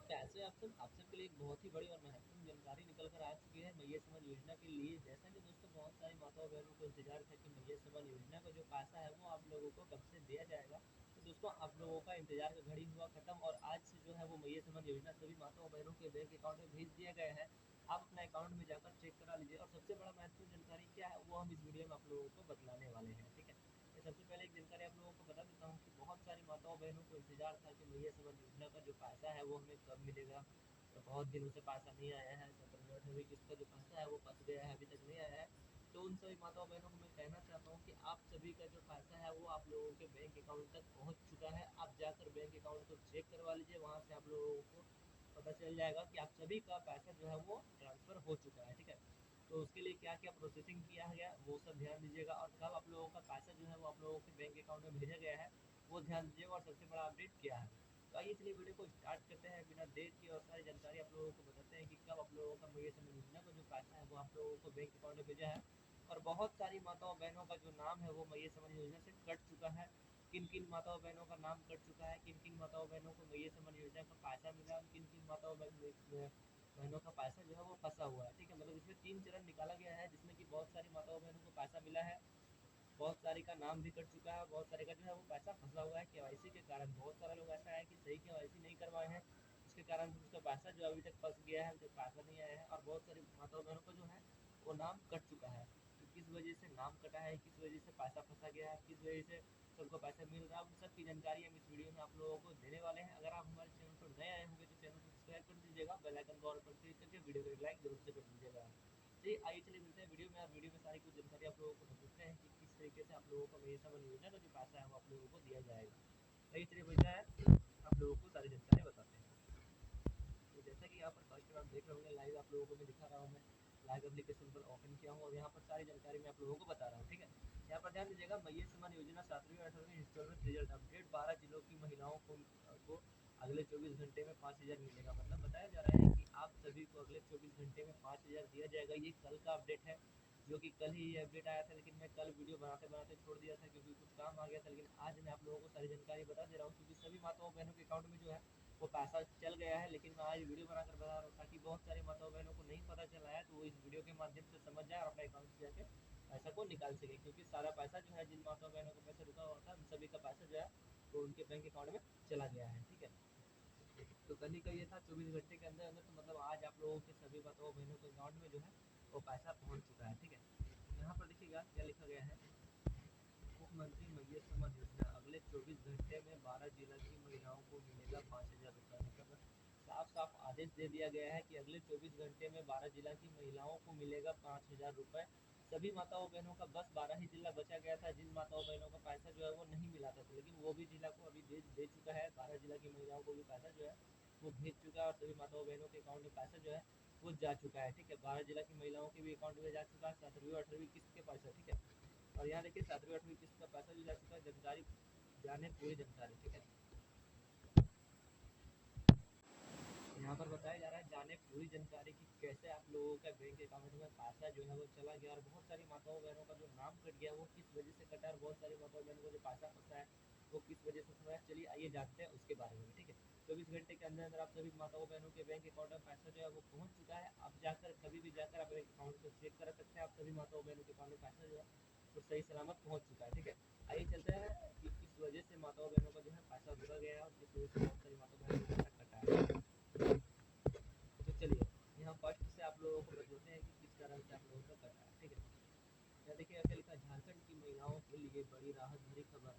कैसे आप सबके लिए एक बहुत ही बड़ी और महत्वपूर्ण जानकारी निकल कर आ चुकी है मैया समझ योजना के लिए। जैसा कि दोस्तों बहुत सारी माताओं बहनों को इंतजार था कि मैया समझ योजना का जो पैसा है वो आप लोगों को कब से दिया जाएगा। तो दोस्तों आप लोगों का इंतजार का घड़ी हुआ खत्म और आज से जो है वो मैया समझ योजना सभी माताओं बहनों के बैंक अकाउंट में भेज दिया गया है। आप अपना अकाउंट में जाकर चेक करा लीजिए और सबसे बड़ा महत्वपूर्ण जानकारी क्या है वो हम इस वीडियो में आप लोगों को बतलाने वाले हैं। ठीक है, तो सबसे पहले एक जानकारी आप लोगों को बता देता हूँ कि बहुत सारी माताओं बहनों को इंतजार था कि मैया समझ योजना का जो पैसा है वो हमें कब मिलेगा। तो बहुत दिनों से पैसा नहीं आया है, 17वीं किस्त का जो पैसा है वो फंस गया है, अभी तक नहीं आया है। तो उन सभी माताओं बहनों को मैं कहना चाहता हूँ कि आप सभी का जो पैसा है वो आप लोगों के बैंक अकाउंट तक पहुँच चुका है। आप जाकर बैंक अकाउंट को चेक करवा लीजिए, वहाँ से आप लोगों को पता चल जाएगा कि आप सभी का पैसा जो है वो ट्रांसफ़र हो चुका है। ठीक है, तो उसके लिए क्या क्या प्रोसेसिंग किया गया वो सब ध्यान दीजिएगा और कब आप लोगों का पैसा जो है वो आप लोगों के बैंक अकाउंट में भेजा गया है वो ध्यान दीजिएगा। और सबसे बड़ा अपडेट क्या है, तो आइए चलिए वीडियो को स्टार्ट करते हैं बिना देर के और सारी जानकारी आप लोगों को बताते हैं कि कब आप लोगों का मैया समूह योजना का जो पैसा है वो आप लोगों को बैंक अकाउंट में भेजा है। और बहुत सारी माताओं बहनों का जो नाम है वो मैया समूह योजना से कट चुका है। किन किन माताओं बहनों का नाम कट चुका है, किन किन माताओं बहनों को मैया समूह योजना का पैसा मिला, किन किन माताओं बहनों का पैसा जो है वो फंसा हुआ है। ठीक है, मतलब इसमें 3 चरण निकाला गया है जिसमें कि बहुत सारी माताओं बहनों को पैसा मिला है, बहुत सारी का नाम भी कट चुका है, बहुत सारे का जो है वो पैसा फंसा हुआ है केवाईसी के कारण। बहुत सारे लोग ऐसा है कि सही केवाईसी नहीं करवाए हैं, जिसके कारण उसका पैसा जो अभी तक फंस गया है, अभी तक पैसा नहीं आया है। और बहुत सारी माताओं बहनों का जो है वो नाम कट चुका है। तो किस वजह से नाम कटा है, किस वजह से पैसा फंसा गया है, किस वजह से सबको पैसा मिल रहा है, उन सब की जानकारी हम इस वीडियो में आप लोगों को देने वाले हैं। अगर आप हमारे चैनल पर नए आए होंगे तो चैनल को सब्सक्राइब कर दीजिएगा, बेल आइकन को ऑल पर क्लिक करके वीडियो को एक लाइक जरूर से कर दीजिएगा। जी आइए चलिए मिलते हैं वीडियो में और वीडियो में सारी कुछ जानकारी आप लोगों को बताते हैं कि किस तरीके से आप लोगों को मैया समूह योजना का जो पैसा है वो आप लोगों को दिया जाएगा। आइए चलिए मिलता है, आप लोगों को सारी जानकारी बताते हैं। तो जैसा कि यहाँ पर फर्स्ट आप देख रहे होंगे लाइव आप लोगों को मैं दिखा रहा हूँ, मैं लाइव एप्लीकेशन पर ओपन किया हूँ और यहाँ पर सारी जानकारी मैं आप लोगों को बता रहा हूँ। ठीक है, यहाँ पर ध्यान दीजिएगा, मैया सम्मान योजना 7वीं और 8वीं इंस्टॉलमेंट रिजल्ट अपडेट 12 जिलों की महिलाओं को अगले 24 घंटे में 5,000 मिलेगा। मतलब बताया जा रहा है कि आप सभी को अगले 24 घंटे में 5,000 दिया जाएगा। ये कल का अपडेट है, जो कि कल ही ये अपडेट आया था, लेकिन मैं कल वीडियो बनाते बनाते छोड़ दिया था क्योंकि कुछ काम आ गया था। लेकिन आज मैं आप लोगों को सारी जानकारी बता दे रहा हूँ क्योंकि सभी माताओं बहनों के अकाउंट में जो है वो पैसा चल गया है। लेकिन मैं आज वीडियो बनाकर बता रहा हूँ ताकि बहुत सारी माताओं बहनों को नहीं पता चला है तो वो इस वीडियो के माध्यम से समझ जाए और अपने अकाउंट से जाके पैसा को निकाल सके। क्योंकि सारा पैसा जो है जिन माताओं बहनों को पैसा रुका हुआ था उन सभी का पैसा जो है वो उनके बैंक अकाउंट में चला गया है। ठीक है, तो कल ही का ये था 24 घंटे के अंदर अंदर, तो मतलब आज आप लोगों के सभी माताओं बहनों के अकाउंट में जो है वो पैसा पहुंच चुका है। ठीक है, यहाँ पर देखिएगा क्या लिखा गया है, मुख्यमंत्री मैया समूह योजना अगले 24 घंटे में 12 जिला की महिलाओं को मिलेगा 5,000 रुपये। मतलब साफ साफ आदेश दे दिया गया है कि अगले 24 घंटे में 12 जिला की महिलाओं को मिलेगा 5,000 रुपये। सभी माताओं बहनों का बस 12 ही जिला बचा गया था जिन माताओं बहनों का पैसा जो है वो नहीं मिला था, तो लेकिन वो भी जिला को अभी दे चुका है। 12 जिला की महिलाओं को भी पैसा जो है वो भेज चुका है और सभी माताओं बहनों के अकाउंट में पैसा जो है वो जा चुका है। ठीक है, 12 जिला की महिलाओं के भी अकाउंट में जा चुका है 7वीं और 8वीं किस्त के पैसा। ठीक है, और यहाँ देखिए 7वीं 8वीं किस्त का पैसा भी जा चुका है। जानकारी जाने पूरी जानकारी। ठीक है, यहाँ पर बताया जा रहा है जाने पूरी जानकारी की कैसे आप लोगों का बैंक अकाउंट में पैसा जो है वो चला गया और बहुत सारी माताओं बहनों का जो नाम कट गया वो किस वजह से कटा और बहुत सारी माताओं बहनों को जो पैसा फंसा है वो किस वजह से फंसा है। चलिए आइए जानते हैं उसके बारे में। ठीक है, 24 घंटे के अंदर अंदर आप सभी माताओं बहनों के बैंक अकाउंट में पैसा जो है वो पहुंच चुका है। आप जाकर कभी भी जाकर अपने अकाउंट को चेक कर सकते हैं, आप सभी माताओं बहनों के अकाउंट में पैसा जो है वो सही सलामत पहुंच चुका है। ठीक है, आइए चलते हैं कि किस वजह से माताओं बहनों का जो है पैसा रुका गया है और किस वजह से बहुत सारी माताओं बहनों का पैसा कटा है। तो चलिए यहाँ फर्स्ट से आप लोगों को बताते हैं कि किस कारण से आप लोगों का कटा है। ठीक है, यहाँ देखिए क्या लिखा, झारखंड की महिलाओं के लिए बड़ी राहत भरी खबर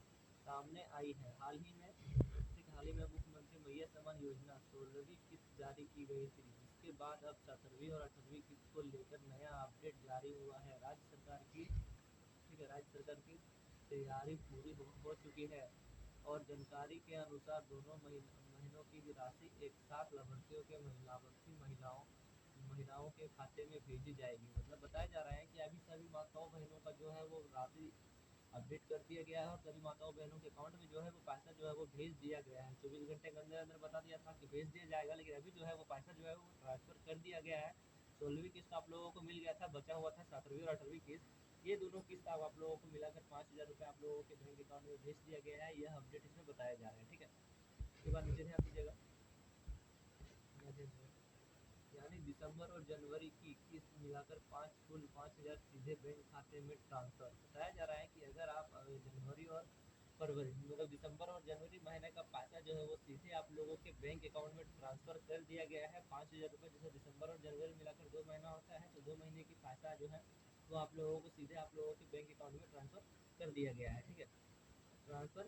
सामने आई है। हाल ही में मुख्यमंत्री मैया सम्मान योजना 16वीं किस्त जारी की गई थी, जिसके बाद अब 17वीं और 18वीं किस्त को लेकर नया अपडेट जारी हुआ है। राज्य सरकार की, ठीक है, राज्य सरकार की तैयारी पूरी हो चुकी है और जानकारी के अनुसार दोनों महीनों की राशि एक साथ लाभार्थियों के महिलाओं महिलाओं के खाते में भेजी जाएगी। मतलब बताया जा रहा है कि अभी सभी माताओं बहनों का जो है वो राशि अपडेट कर दिया गया है और सभी माताओं बहनों के अकाउंट में जो है वो पैसा जो है वो भेज दिया गया है। 24 घंटे के अंदर अंदर बता दिया था कि भेज दिया जाएगा, लेकिन अभी जो है वो पैसा जो है वो ट्रांसफर कर दिया गया है। 16वीं किस्त आप लोगों को मिल गया था, बचा हुआ था 7वीं और 8वीं किस्त। ये दोनों किस्त अब आप लोगों को मिलाकर 5,000 रुपये आप लोगों के बैंक अकाउंट में भेज दिया गया है। यह अपडेट इसमें बताया जा रहा है। ठीक है, उसके बाद नीचे ध्यान दीजिएगा, यानी दिसंबर और जनवरी की किस्त मिलाकर कुल 5,000 सीधे बैंक खाते में ट्रांसफर। बताया जा रहा है कि अगर आप जनवरी और फरवरी मतलब दिसंबर और जनवरी महीने का पैसा जो है वो सीधे आप लोगों के बैंक अकाउंट में ट्रांसफर कर दिया गया है 5,000 रुपये। जैसे दिसंबर और जनवरी मिलाकर 2 महीना होता है, तो 2 महीने की पैसा जो है वो आप लोगों को सीधे आप लोगों के बैंक अकाउंट में ट्रांसफर कर दिया गया है। ठीक है, ट्रांसफर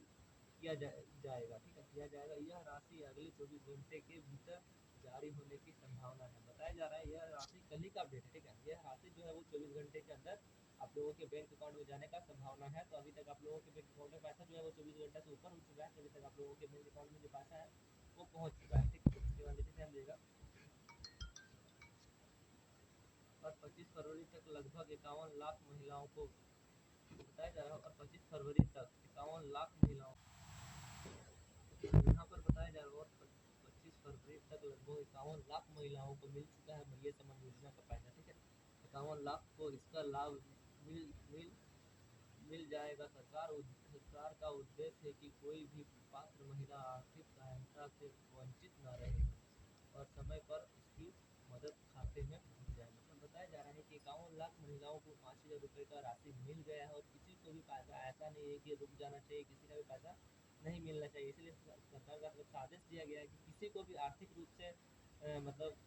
जाएगा। ठीक है, किया जाएगा। यह राशि अगले 24 घंटे के भीतर जारी होने की संभावना है। बताया जा रहा है यह राशि कल ही का अपडेट है। ठीक है, यह राशि जो है वो 24 घंटे के अंदर आप लोगों के बैंक अकाउंट में जाने का संभावना है। तो अभी तक आप लोगों के बैंक अकाउंट में पैसा जो है वो 24 घंटा से ऊपर हो चुका है, तो अभी तक आप लोगों के बैंक अकाउंट में जो पैसा है वो पहुंच चुका है। ठीक है, इसके बाद नीचे ध्यान देगा। और 25 फरवरी तक लगभग 51 लाख महिलाओं को बताया जा रहा है, और 25 फरवरी तक 51 लाख महिलाओं यहाँ पर बताया जा रहा है, और 25 फरवरी तक लगभग 51 लाख महिलाओं को मिल चुका है मैया सम्मान योजना का पैसा। ठीक है, 51 लाख को इसका लाभ मिल मिल मिल जाएगा। सरकार का उद्देश्य है कि कोई भी पात्र महिला आर्थिक सहायता से वंचित न रहे और समय पर उसकी मदद खाते में पहुंच जाए। मतलब बताया जा रहा है कि 51 लाख महिलाओं को 5,000 रुपये का राशि मिल गया है, और किसी को भी पैसा ऐसा नहीं है कि रुक जाना चाहिए, किसी का भी पैसा नहीं मिलना चाहिए। इसलिए सरकार का तरफ से आदेश दिया गया है कि किसी को भी आर्थिक रूप से मतलब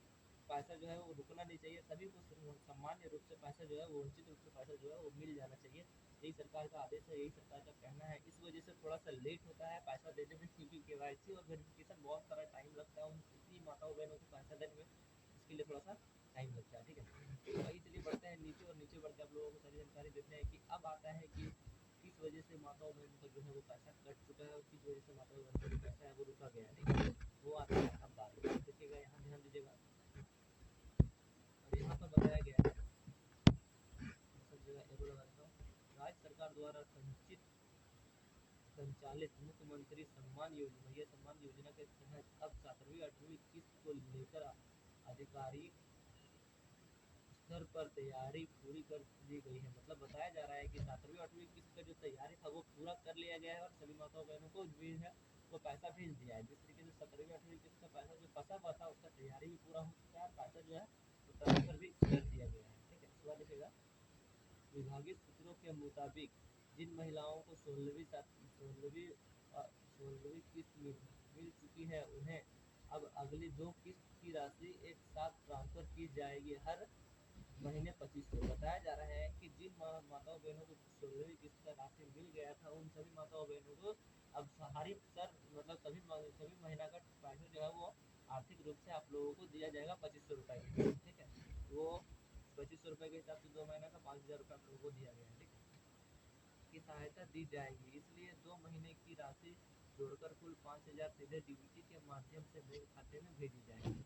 पैसा जो है वो रुकना नहीं चाहिए, सभी को सामान्य रूप से पैसा जो है वो उचित रूप से पैसा जो है वो मिल जाना चाहिए। यही सरकार का आदेश है, यही सरकार का कहना है। इस वजह से थोड़ा सा लेट होता है पैसा देने में, क्योंकि केवाईसी और वेरिफिकेशन बहुत सारा टाइम लगता है उन इतनी माताओं बहनों को पैसा देने में, इसके लिए थोड़ा सा टाइम लगता है। ठीक है, तो वही चलिए बढ़ते हैं नीचे, और नीचे बढ़ के आप लोगों को सारी जानकारी देते हैं कि अब आता है कि किस वजह से माताओं बहनों का जो है वो पैसा कट चुका है और किस वजह से माताओं बहनों का जो पैसा है वो रुका गया है। ठीक है, वो आता है अब बात देखिएगा, यहाँ ध्यान दीजिएगा। और यहाँ पर बताया गया है, सब जगह एरो लगा देता हूँ, राज्य सरकार द्वारा संचालित मुख्यमंत्री सम्मान योजना, ये सम्मान योजना के तहत अब 7वीं 8वीं किस्त को लेकर आधिकारिक स्तर पर तैयारी पूरी कर ली गई है। मतलब बताया जा रहा है कि 7वीं 8वीं किस्त का जो तैयारी था वो पूरा कर लिया गया है, और सभी माताओं बहनों को जो है वो पैसा भेज दिया है। जिस तरीके से 7वीं 8वीं किस्त का पैसा जो फंसा हुआ था उसका तैयारी भी पूरा हो चुका है, पैसा जो है वो ट्रांसफर भी कर दिया गया है। ठीक है, इसके बाद देखिएगा, विभागीय सूत्रों के मुताबिक जिन महिलाओं को 16वीं किस्त मिल चुकी है उन्हें अब अगली 2 किस्त की राशि एक साथ ट्रांसफर की जाएगी, हर महीने 2500। बताया जा रहा है कि जिन माताओं बहनों को 16वीं किस्त का राशि मिल गया था उन सभी माताओं बहनों को अब हर मतलब सभी महीना का पैसा जो है वो आर्थिक रूप से आप लोगों को दिया जाएगा 2500 रुपये। ठीक है, वो 2500 रुपये के हिसाब से 2 महीना का 5,000 रुपये आप लोगों को दिया गया है। ठीक है, की सहायता दी जाएगी, इसलिए 2 महीने की राशि जोड़कर कुल 5,000 सीधे डीबीटी के माध्यम से बैंक खाते में भेजी जाएगी।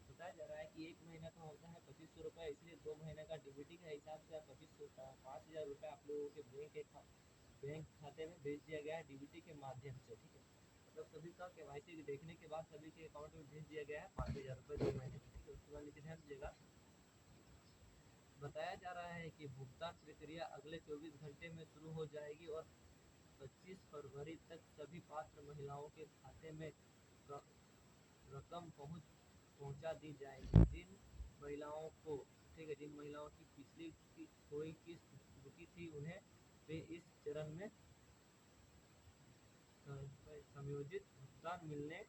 बताया जा रहा है कि एक महीना का होता है 2500 रुपये, इसलिए 2 महीने का डीबीटी के हिसाब से 5,000 रुपये आप लोगों के बैंक खाते में भेज दिया गया है डीबीटी के माध्यम से। ठीक है, मतलब सभी का केवाईसी देखने के बाद सभी के अकाउंट में भेज दिया गया है 5,000 रुपये 2 महीने में। ठीक है, उसके बाद नीचे ध्यान दीजिएगा, बताया जा रहा है कि भुगतान प्रक्रिया अगले 24 घंटे में शुरू हो जाएगी, और 25 फरवरी तक सभी पात्र महिलाओं के खाते में रकम पहुंचा दी जाएगी। जिन महिलाओं को ठीक है, जिन महिलाओं की पिछली कोई किस्त रुकी थी उन्हें वे इस चरण में समयोजित भुगतान मिलने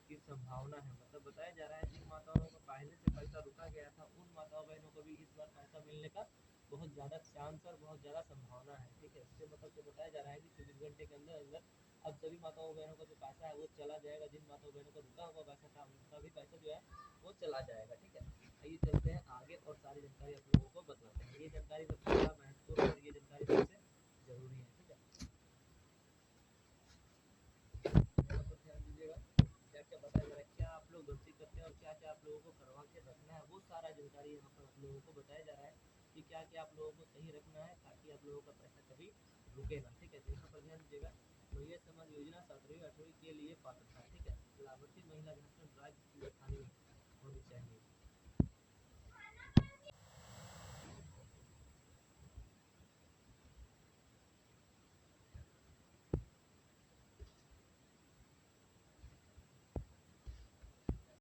की संभावना है। मतलब बताया जा रहा है जिन माताओं को पहले से पैसा रुका गया था उन माताओं बहनों को भी इस बार पैसा मिलने का बहुत ज़्यादा चांस और बहुत ज़्यादा संभावना है। ठीक है, इससे मतलब जो बताया जा रहा है कि 24 घंटे के अंदर अंदर अब सभी माताओं बहनों का जो पैसा है वो चला जाएगा। जिन माताओं बहनों का रुका हुआ पैसा था उनका भी पैसा जो है वो चला जाएगा। ठीक है, आइए चलते हैं आगे और सारी जानकारी आप लोगों को बताते हैं। ये जानकारी सबसे ज़्यादा महत्वपूर्ण और ये जानकारी सबसे जरूरी है। ठीक है, यहाँ पर ध्यान दीजिएगा, क्या क्या बताया जा रहा है, क्या आप लोग गलती करते हैं और क्या क्या आप लोगों को करवा के रखना है, वो सारा जानकारी यहाँ पर आप लोगों को बताया जा रहा है कि क्या क्या आप लोगों को सही रखना है ताकि आप लोगों का पैसा कभी रुके ना। ठीक है, तो यहाँ पर ध्यान दीजिएगा, मैया सम्मान योजना 7वीं 8वीं के लिए पात्रता। ठीक है, लाभार्थी महिला झारखंड राज्य की स्थानीय होनी चाहिए।